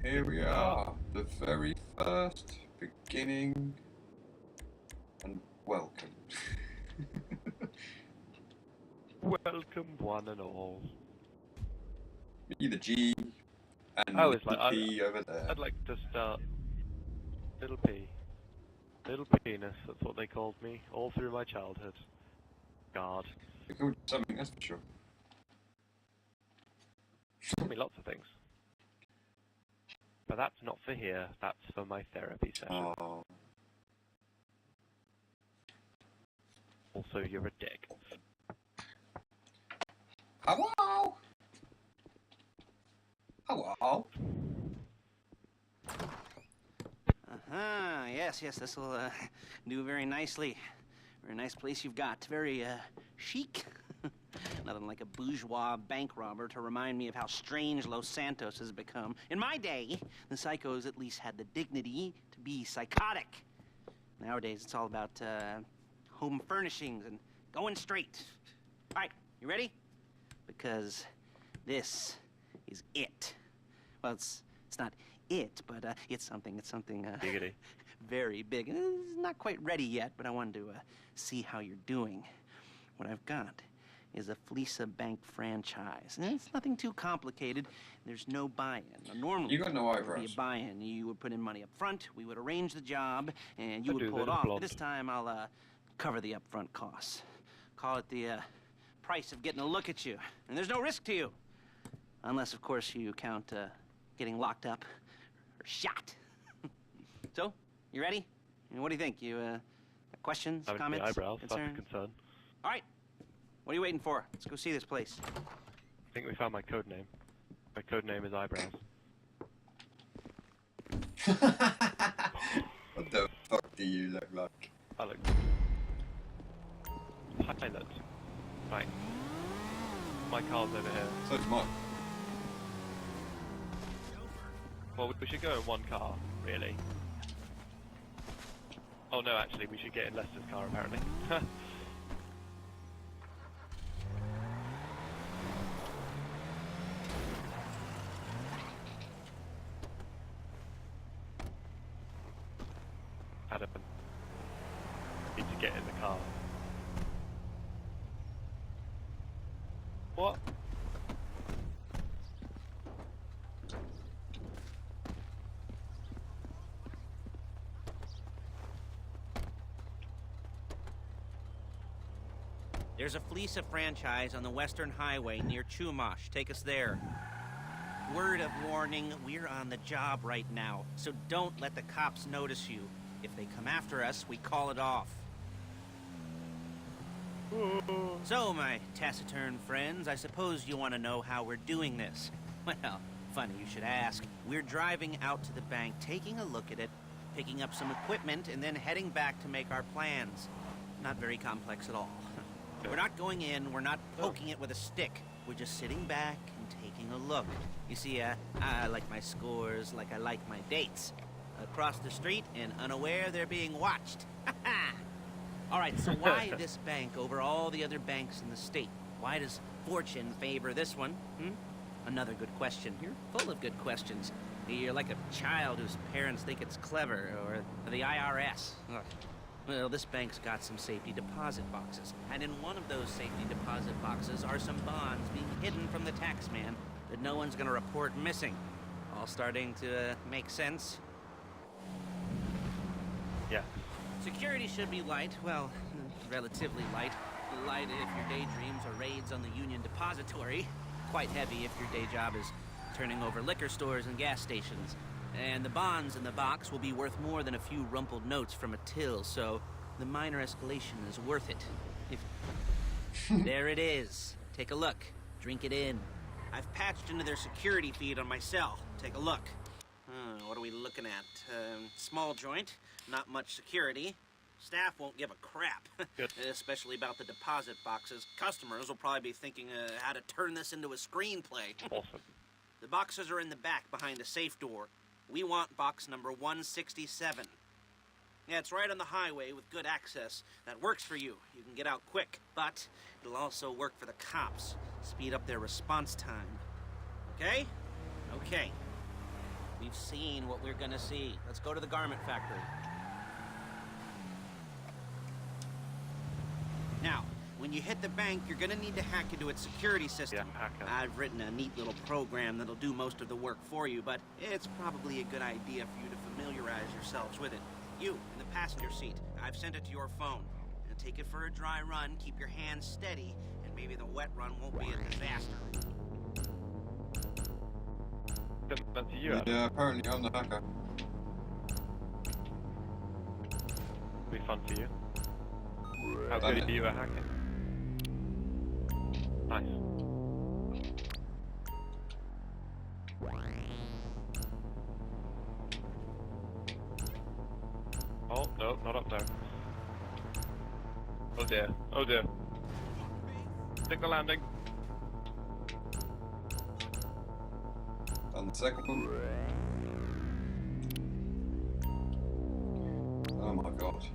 Here we are, the very first beginning, and welcome. Welcome, one and all. Me, the G, and I was little like, P over there. I'd like to start. Little P. Little penis, that's what they called me, all through my childhood. God. They called you something, that's for sure. Told me lots of things. But that's not for here, that's for my therapy session. Oh. Also, you're a dick. Hello! Hello! Yes, this will do very nicely. Very nice place you've got. Very chic. Nothing like a bourgeois bank robber to remind me of how strange Los Santos has become. In my day, the psychos at least had the dignity to be psychotic. Nowadays, it's all about home furnishings and going straight. All right, you ready? Because this is it. Well, it's not it, but it's something Giggity. very big. It's not quite ready yet, but I wanted to see how you're doing. What I've got is a Fleeca bank franchise. And it's nothing too complicated. There's no buy-in. Now, normally, You got no it would be eyebrows. a buy-in. You would put in money up front, we would arrange the job, and you I would do, pull it they're off. blonde. But this time, I'll cover the upfront costs. Call it the price of getting a look at you. And there's no risk to you. Unless, of course, you count getting locked up or shot. So, you ready? What do you think? You questions, Having comments, the eyebrows, concerns? that's a concern. All right. What are you waiting for? Let's go see this place. I think we found my code name. My code name is eyebrows. What the fuck do you look like? I look pilot. Right. My car's over here. So is mine. Well, we should go in one car, really. Oh no, actually, we should get in Lester's car, apparently. Adam, need to get in the car. What? There's a Fleeca franchise on the Western Highway near Chumash. Take us there. Word of warning, we're on the job right now, so don't let the cops notice you. If they come after us, we call it off. So, my taciturn friends, I suppose you want to know how we're doing this. Well, funny you should ask. We're driving out to the bank, taking a look at it, picking up some equipment, and then heading back to make our plans. Not very complex at all. We're not going in, we're not poking it with a stick. We're just sitting back and taking a look. You see, I like my scores like I like my dates. Across the street and unaware they're being watched. All right, so why this bank over all the other banks in the state? Why does fortune favor this one? Another good question. You're full of good questions. You're like a child whose parents think it's clever, or the IRS. Ugh. Well, this bank's got some safety deposit boxes, and in one of those safety deposit boxes are some bonds being hidden from the tax man that no one's gonna report missing. All starting to make sense? Yeah. Security should be light, well, relatively light. Light if your daydreams are raids on the Union Depository. Quite heavy if your day job is turning over liquor stores and gas stations. And the bonds in the box will be worth more than a few rumpled notes from a till, so the minor escalation is worth it. If... There it is. Take a look. Drink it in. I've patched into their security feed on my cell. Take a look. What are we looking at? Small joint, not much security. Staff won't give a crap, especially about the deposit boxes. Customers will probably be thinking how to turn this into a screenplay. Awesome. The boxes are in the back behind a safe door. We want box number 167. Yeah, it's right on the highway with good access. That works for you. You can get out quick, but it'll also work for the cops. Speed up their response time. Okay? Okay. We we've seen what we're gonna see. Let's go to the garment factory. Now, when you hit the bank, you're gonna need to hack into its security system. Yeah, hacker. I've written a neat little program that'll do most of the work for you, but it's probably a good idea for you to familiarize yourselves with it. You, in the passenger seat, I've sent it to your phone. Now take it for a dry run, keep your hands steady, and maybe the wet run won't be a disaster. That's you, Adam. Yeah, apparently I'm the hacker. Be fun for you. How Done good it. are you at hacking? Nice. Oh, no, not up there. Oh dear, oh dear. Stick the landing. On the second one. Oh my god.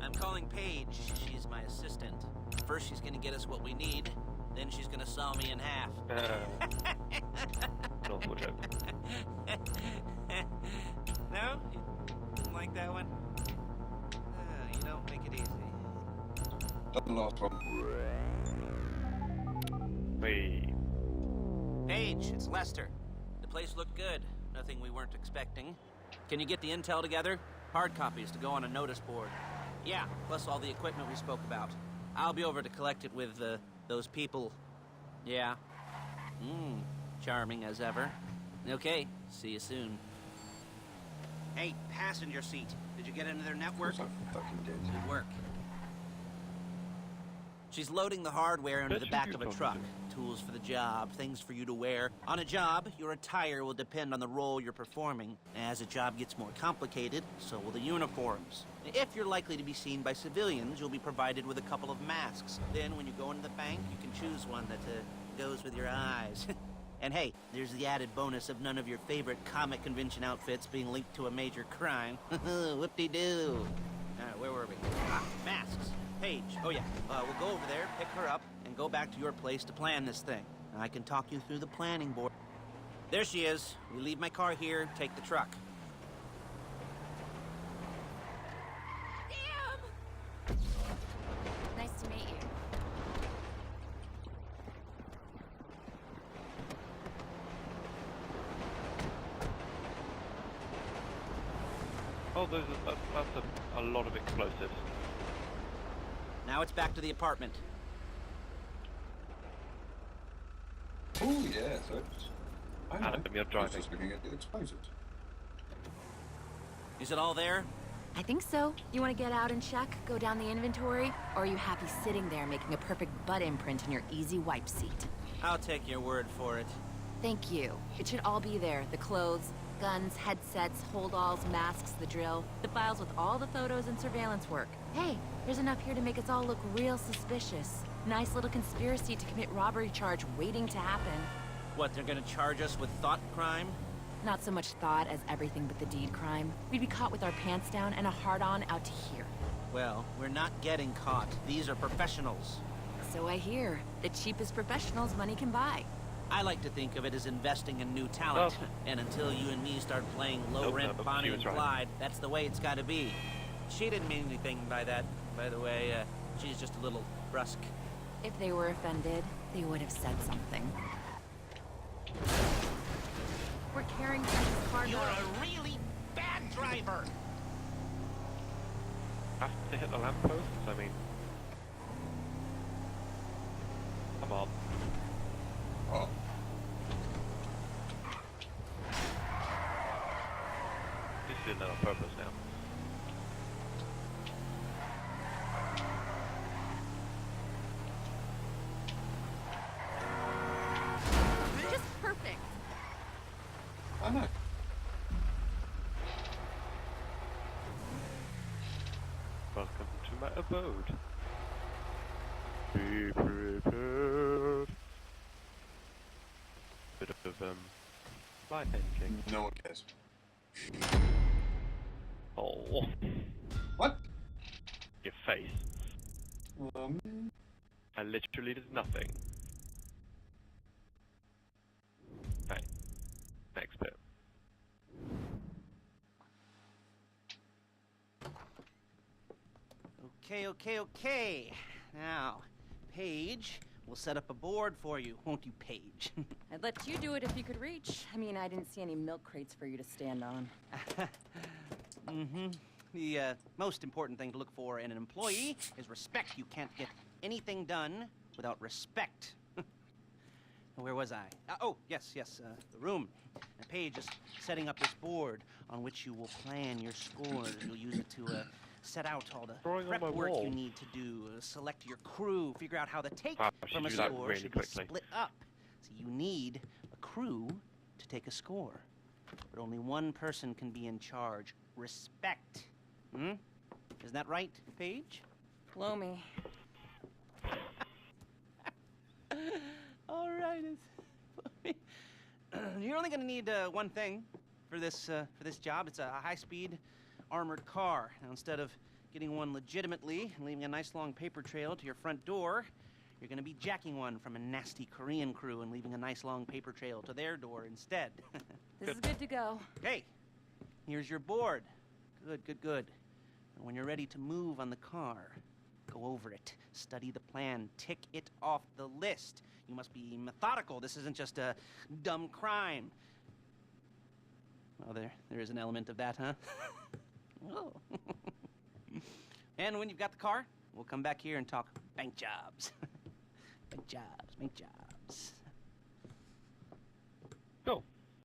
I'm calling Paige. She's my assistant. First, she's gonna get us what we need. Then she's gonna saw me in half. Awful joke. No? You didn't like that one? You don't make it easy. Done the last one. Wait. Paige, it's Lester. The place looked good. Nothing we weren't expecting. Can you get the intel together? Hard copies to go on a notice board. Yeah, plus all the equipment we spoke about. I'll be over to collect it with, those people. Yeah. Charming as ever. Okay, see you soon. Hey, passenger seat. Did you get into their network? Of course I fucking did. Good work. She's loading the hardware into the back of a truck. Tools for the job, things for you to wear. On a job, your attire will depend on the role you're performing. As a job gets more complicated, so will the uniforms. If you're likely to be seen by civilians, you'll be provided with a couple of masks. Then when you go into the bank, you can choose one that goes with your eyes. And hey, there's the added bonus of none of your favorite comic convention outfits being linked to a major crime. Whoop-de-doo. Alright, where were we? Masks. Paige. Oh yeah, we'll go over there, pick her up, and go back to your place to plan this thing. I can talk you through the planning board. There she is. We leave my car here, take the truck. Damn! Nice to meet you. Oh, that's a lot of explosives. Now it's back to the apartment. Oh yeah, so it's... I know. Adam, you're I was driving. just looking at the explosives. Is it all there? I think so. You want to get out and check, go down the inventory, or are you happy sitting there making a perfect butt imprint in your easy wipe seat? I'll take your word for it. Thank you. It should all be there. The clothes, guns, headsets, hold-alls, masks, the drill, the files with all the photos and surveillance work. Hey, there's enough here to make us all look real suspicious. Nice little conspiracy to commit robbery charge waiting to happen. What, they're gonna charge us with thought crime? Not so much thought as everything but the deed crime. We'd be caught with our pants down and a hard-on out to here. Well, we're not getting caught. These are professionals. So I hear. The cheapest professionals money can buy. I like to think of it as investing in new talent. And until you and me start playing low-rent Nope, Bonnie she and was right. Clyde, that's the way it's gotta be. She didn't mean anything by that, by the way. She's just a little brusque. If they were offended, they would have said something. We're carrying Frank's car You're now. a really bad driver! Have to hit the lampposts? I mean... Come on. Oh. This is done on purpose now. Just perfect. I know. Welcome to my abode. Be prepared. Bit of, life engine. No one cares. Oh. What? Your face. Um, I literally did nothing. Right. Okay. Now, Paige will set up a board for you, won't you, Paige? I'd let you do it if you could reach. I mean, I didn't see any milk crates for you to stand on. The most important thing to look for in an employee is respect. You can't get anything done without respect. Where was I? Yes, the room. And Paige is setting up this board on which you will plan your scores. You'll use it to set out all the prep work you need to do, select your crew, figure out how the take from a score should be split up. So you need a crew to take a score. But only one person can be in charge. Respect. Isn't that right, Paige? Blow me. All right. You're only going to need one thing for this job. It's a high-speed armored car. Now, instead of getting one legitimately and leaving a nice long paper trail to your front door, you're going to be jacking one from a nasty Korean crew and leaving a nice long paper trail to their door instead. This is good to go. Hey, here's your board. Good. And when you're ready to move on the car, go over it, study the plan, tick it off the list. You must be methodical. This isn't just a dumb crime. Oh, there is an element of that, huh? Oh. And when you've got the car, we'll come back here and talk bank jobs. Bank jobs.